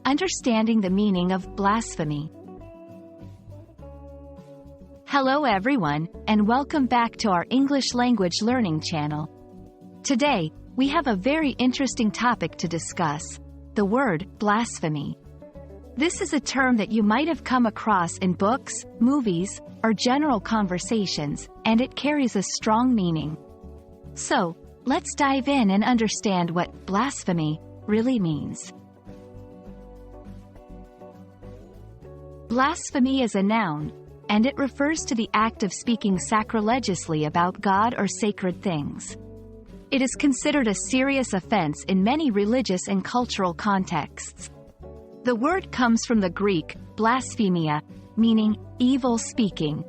Understanding the meaning of blasphemy. Hello everyone, and welcome back to our English language learning channel. Today, we have a very interesting topic to discuss: the word blasphemy. This is a term that you might have come across in books, movies, or general conversations, and it carries a strong meaning. So, let's dive in and understand what blasphemy really means. Blasphemy is a noun, and it refers to the act of speaking sacrilegiously about God or sacred things. It is considered a serious offense in many religious and cultural contexts. The word comes from the Greek blasphemia, meaning evil speaking.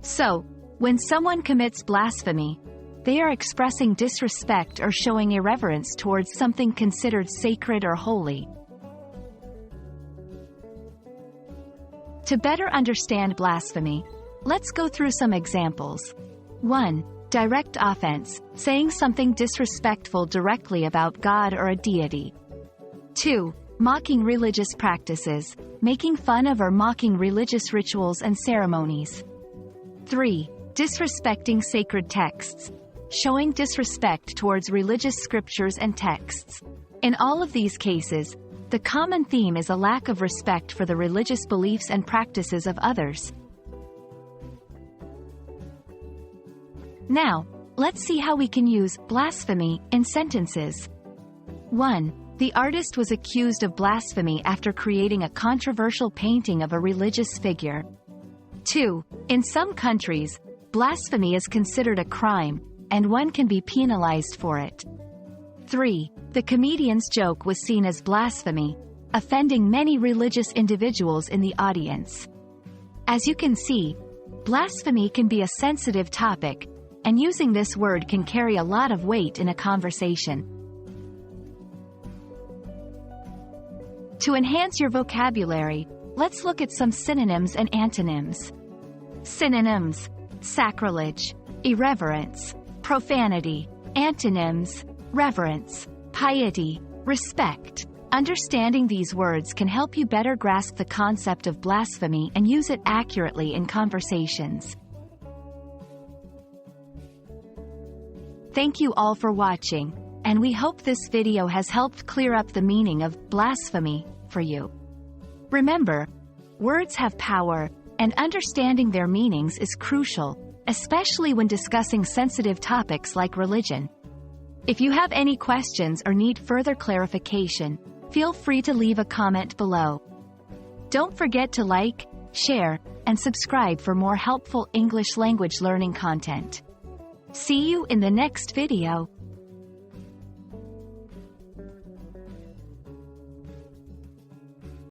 So, when someone commits blasphemy, they are expressing disrespect or showing irreverence towards something considered sacred or holy. To better understand blasphemy, let's go through some examples. 1. Direct offense, saying something disrespectful directly about God or a deity. 2. Mocking religious practices, making fun of or mocking religious rituals and ceremonies. 3. Disrespecting sacred texts, showing disrespect towards religious scriptures and texts. In all of these cases, the common theme is a lack of respect for the religious beliefs and practices of others. Now, let's see how we can use blasphemy in sentences. 1. The artist was accused of blasphemy after creating a controversial painting of a religious figure. 2. In some countries, blasphemy is considered a crime, and one can be penalized for it. 3. The comedian's joke was seen as blasphemy, offending many religious individuals in the audience. As you can see, blasphemy can be a sensitive topic, and using this word can carry a lot of weight in a conversation. To enhance your vocabulary, let's look at some synonyms and antonyms. Synonyms: sacrilege, irreverence, profanity. Antonyms: reverence, piety, respect. Understanding these words can help you better grasp the concept of blasphemy and use it accurately in conversations. Thank you all for watching, and we hope this video has helped clear up the meaning of blasphemy for you. Remember, words have power, and understanding their meanings is crucial, especially when discussing sensitive topics like religion. If you have any questions or need further clarification, feel free to leave a comment below. Don't forget to like, share, and subscribe for more helpful English language learning content. See you in the next video.